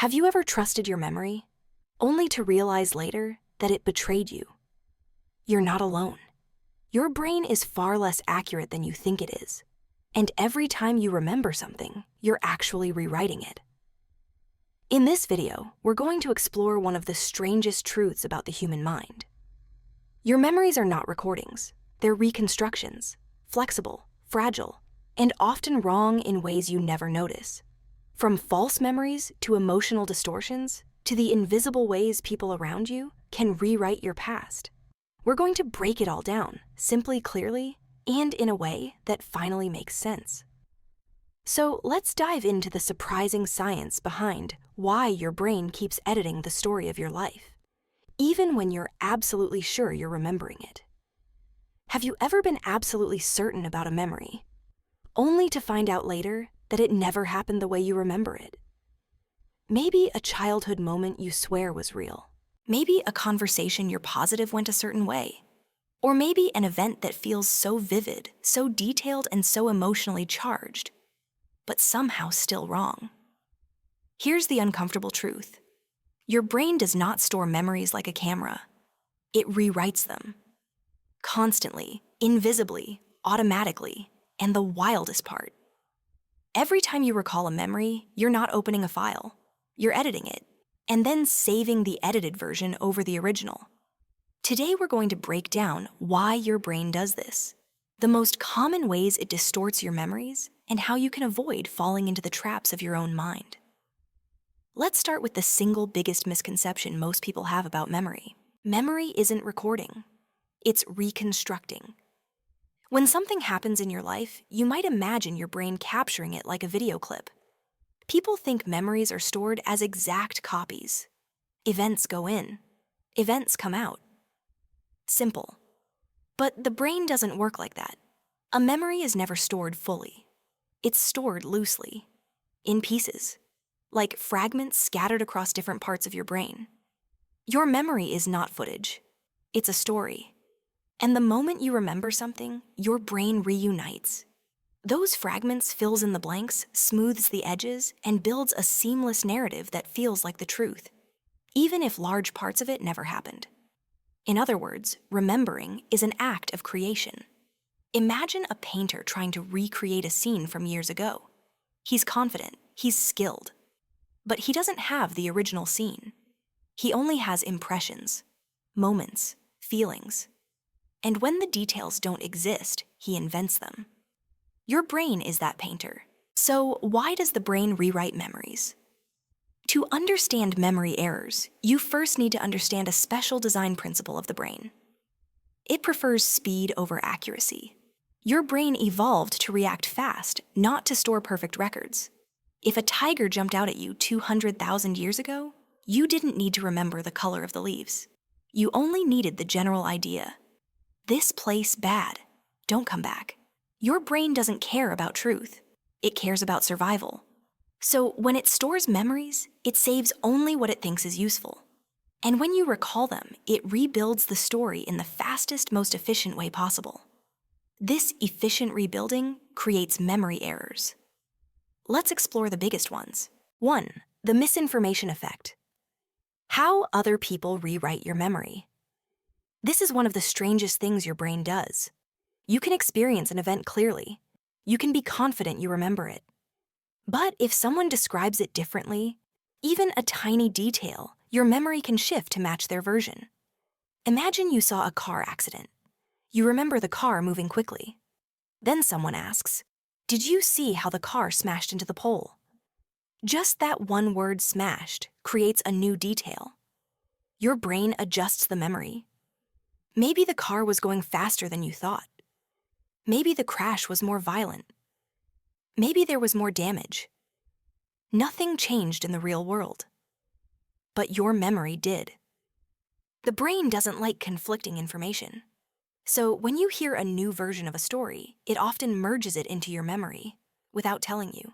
Have you ever trusted your memory, only to realize later that it betrayed you? You're not alone. Your brain is far less accurate than you think it is, and every time you remember something, you're actually rewriting it. In this video, we're going to explore one of the strangest truths about the human mind. Your memories are not recordings. They're reconstructions, flexible, fragile, and often wrong in ways you never notice. From false memories to emotional distortions to the invisible ways people around you can rewrite your past. We're going to break it all down, simply, clearly, and in a way that finally makes sense. So let's dive into the surprising science behind why your brain keeps editing the story of your life, even when you're absolutely sure you're remembering it. Have you ever been absolutely certain about a memory, only to find out later that it never happened the way you remember it? Maybe a childhood moment you swear was real. Maybe a conversation you're positive went a certain way. Or maybe an event that feels so vivid, so detailed, and so emotionally charged, but somehow still wrong. Here's the uncomfortable truth. Your brain does not store memories like a camera. It rewrites them. Constantly, invisibly, automatically, and the wildest part. Every time you recall a memory, you're not opening a file. You're editing it, and then saving the edited version over the original. Today we're going to break down why your brain does this, the most common ways it distorts your memories, and how you can avoid falling into the traps of your own mind. Let's start with the single biggest misconception most people have about memory. Memory isn't recording. It's reconstructing. When something happens in your life, you might imagine your brain capturing it like a video clip. People think memories are stored as exact copies. Events go in. Events come out. Simple. But the brain doesn't work like that. A memory is never stored fully. It's stored loosely, in pieces, like fragments scattered across different parts of your brain. Your memory is not footage. It's a story. And the moment you remember something, your brain reunites. Those fragments fills in the blanks, smooths the edges, and builds a seamless narrative that feels like the truth, even if large parts of it never happened. In other words, remembering is an act of creation. Imagine a painter trying to recreate a scene from years ago. He's confident, he's skilled, but he doesn't have the original scene. He only has impressions, moments, feelings. And when the details don't exist, he invents them. Your brain is that painter. So why does the brain rewrite memories? To understand memory errors, you first need to understand a special design principle of the brain. It prefers speed over accuracy. Your brain evolved to react fast, not to store perfect records. If a tiger jumped out at you 200,000 years ago, you didn't need to remember the color of the leaves. You only needed the general idea. This place bad. Don't come back. Your brain doesn't care about truth. It cares about survival. So when it stores memories, it saves only what it thinks is useful. And when you recall them, it rebuilds the story in the fastest, most efficient way possible. This efficient rebuilding creates memory errors. Let's explore the biggest ones. 1. The misinformation effect. How other people rewrite your memory. This is one of the strangest things your brain does. You can experience an event clearly. You can be confident you remember it. But if someone describes it differently, even a tiny detail, your memory can shift to match their version. Imagine you saw a car accident. You remember the car moving quickly. Then someone asks, "Did you see how the car smashed into the pole?" Just that one word, smashed, creates a new detail. Your brain adjusts the memory. Maybe the car was going faster than you thought. Maybe the crash was more violent. Maybe there was more damage. Nothing changed in the real world. But your memory did. The brain doesn't like conflicting information. So when you hear a new version of a story, it often merges it into your memory without telling you.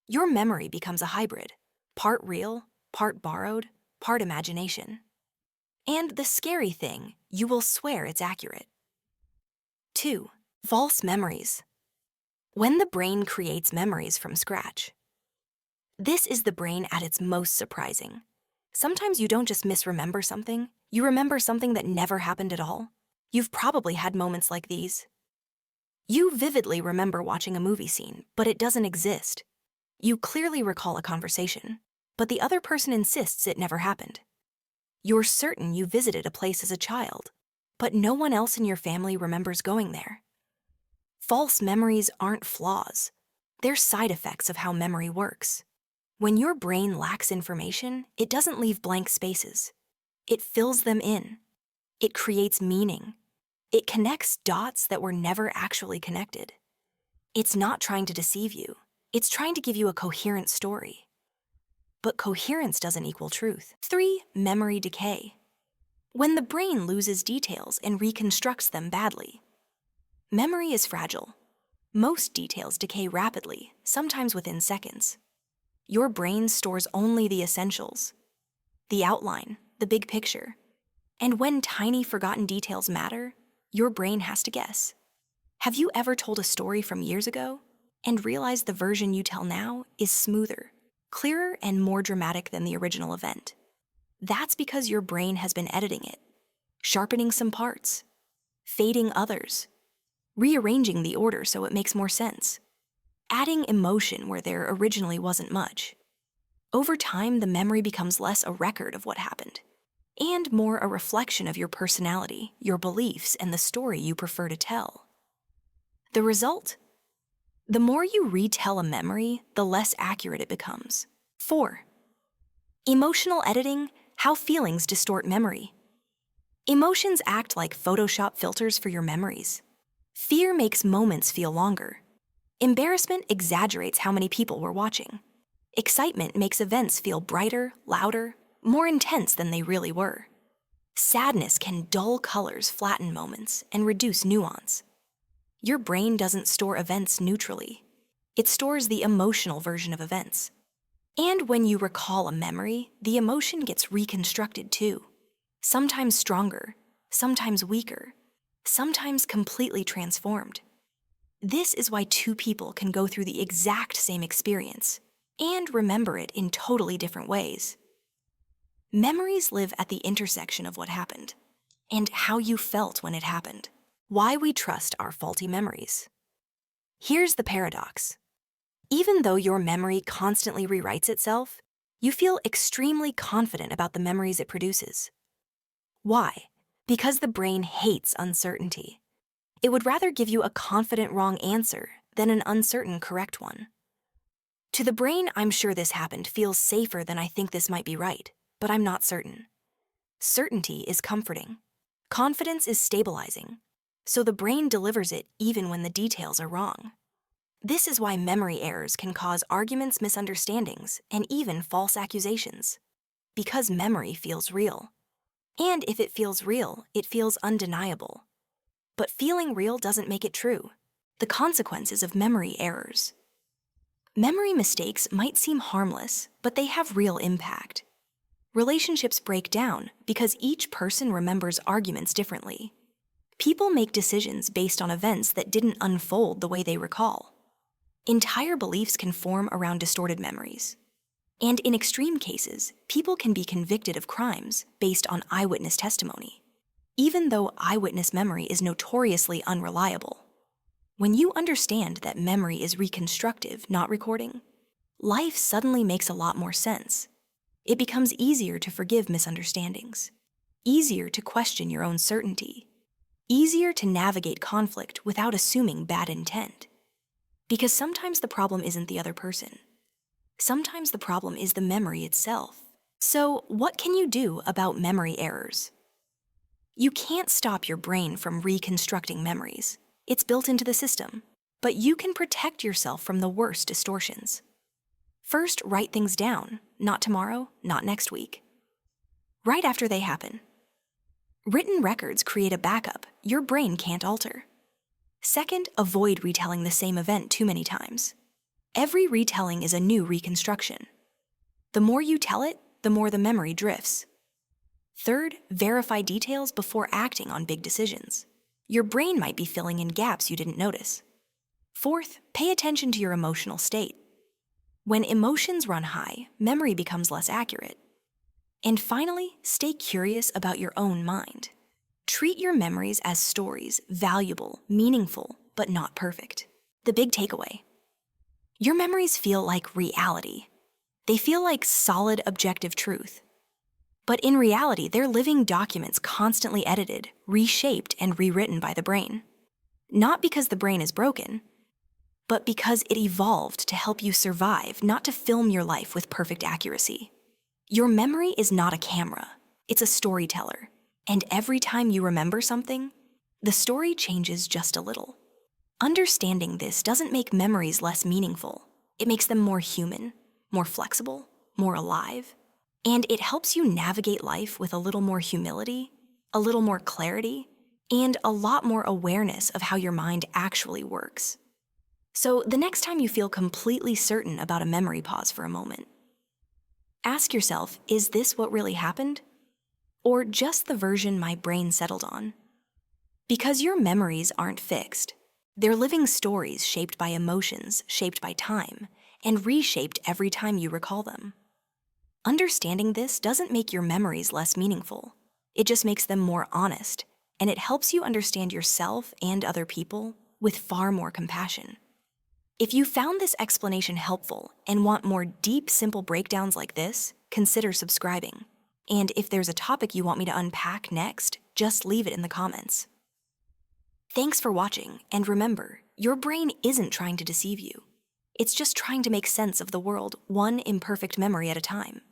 Your memory becomes a hybrid, part real, part borrowed, part imagination. And the scary thing, you will swear it's accurate. 2. False memories. When the brain creates memories from scratch. This is the brain at its most surprising. Sometimes you don't just misremember something, you remember something that never happened at all. You've probably had moments like these. You vividly remember watching a movie scene, but it doesn't exist. You clearly recall a conversation, but the other person insists it never happened. You're certain you visited a place as a child, but no one else in your family remembers going there. False memories aren't flaws. They're side effects of how memory works. When your brain lacks information, it doesn't leave blank spaces. It fills them in. It creates meaning. It connects dots that were never actually connected. It's not trying to deceive you. It's trying to give you a coherent story. But coherence doesn't equal truth. 3. Memory decay. When the brain loses details and reconstructs them badly. Memory is fragile. Most details decay rapidly, sometimes within seconds. Your brain stores only the essentials, the outline, the big picture. And when tiny forgotten details matter, your brain has to guess. Have you ever told a story from years ago and realized the version you tell now is smoother, clearer, and more dramatic than the original event? That's because your brain has been editing it, sharpening some parts, fading others, rearranging the order so it makes more sense, adding emotion where there originally wasn't much. Over time, the memory becomes less a record of what happened, and more a reflection of your personality, your beliefs, and the story you prefer to tell. The result? The more you retell a memory, the less accurate it becomes. 4. Emotional editing, how feelings distort memory. Emotions act like Photoshop filters for your memories. Fear makes moments feel longer. Embarrassment exaggerates how many people were watching. Excitement makes events feel brighter, louder, more intense than they really were. Sadness can dull colors, flatten moments, and reduce nuance. Your brain doesn't store events neutrally. It stores the emotional version of events. And when you recall a memory, the emotion gets reconstructed too. Sometimes stronger, sometimes weaker, sometimes completely transformed. This is why two people can go through the exact same experience and remember it in totally different ways. Memories live at the intersection of what happened and how you felt when it happened. Why we trust our faulty memories. Here's the paradox. Even though your memory constantly rewrites itself, you feel extremely confident about the memories it produces. Why? Because the brain hates uncertainty. It would rather give you a confident wrong answer than an uncertain correct one. To the brain, I'm sure this happened feels safer than I think this might be right, but I'm not certain. Certainty is comforting. Confidence is stabilizing. So the brain delivers it even when the details are wrong. This is why memory errors can cause arguments, misunderstandings, and even false accusations. Because memory feels real. And if it feels real, it feels undeniable. But feeling real doesn't make it true. The consequences of memory errors. Memory mistakes might seem harmless, but they have real impact. Relationships break down because each person remembers arguments differently. People make decisions based on events that didn't unfold the way they recall. Entire beliefs can form around distorted memories. And in extreme cases, people can be convicted of crimes based on eyewitness testimony, even though eyewitness memory is notoriously unreliable. When you understand that memory is reconstructive, not recording, life suddenly makes a lot more sense. It becomes easier to forgive misunderstandings, easier to question your own certainty, easier to navigate conflict without assuming bad intent. Because sometimes the problem isn't the other person. Sometimes the problem is the memory itself. So, what can you do about memory errors? You can't stop your brain from reconstructing memories. It's built into the system. But you can protect yourself from the worst distortions. First, write things down. Not tomorrow, not next week. Right after they happen. Written records create a backup your brain can't alter. Second, avoid retelling the same event too many times. Every retelling is a new reconstruction. The more you tell it, the more the memory drifts. Third, verify details before acting on big decisions. Your brain might be filling in gaps you didn't notice. Fourth, pay attention to your emotional state. When emotions run high, memory becomes less accurate. And finally, stay curious about your own mind. Treat your memories as stories, valuable, meaningful, but not perfect. The big takeaway: your memories feel like reality. They feel like solid, objective truth. But in reality, they're living documents constantly edited, reshaped, and rewritten by the brain. Not because the brain is broken, but because it evolved to help you survive, not to film your life with perfect accuracy. Your memory is not a camera, it's a storyteller. And every time you remember something, the story changes just a little. Understanding this doesn't make memories less meaningful. It makes them more human, more flexible, more alive. And it helps you navigate life with a little more humility, a little more clarity, and a lot more awareness of how your mind actually works. So the next time you feel completely certain about a memory, pause for a moment. Ask yourself, is this what really happened? Or just the version my brain settled on? Because your memories aren't fixed. They're living stories shaped by emotions, shaped by time, and reshaped every time you recall them. Understanding this doesn't make your memories less meaningful. It just makes them more honest, and it helps you understand yourself and other people with far more compassion. If you found this explanation helpful and want more deep, simple breakdowns like this, consider subscribing. And if there's a topic you want me to unpack next, just leave it in the comments. Thanks for watching, and remember, your brain isn't trying to deceive you. It's just trying to make sense of the world, one imperfect memory at a time.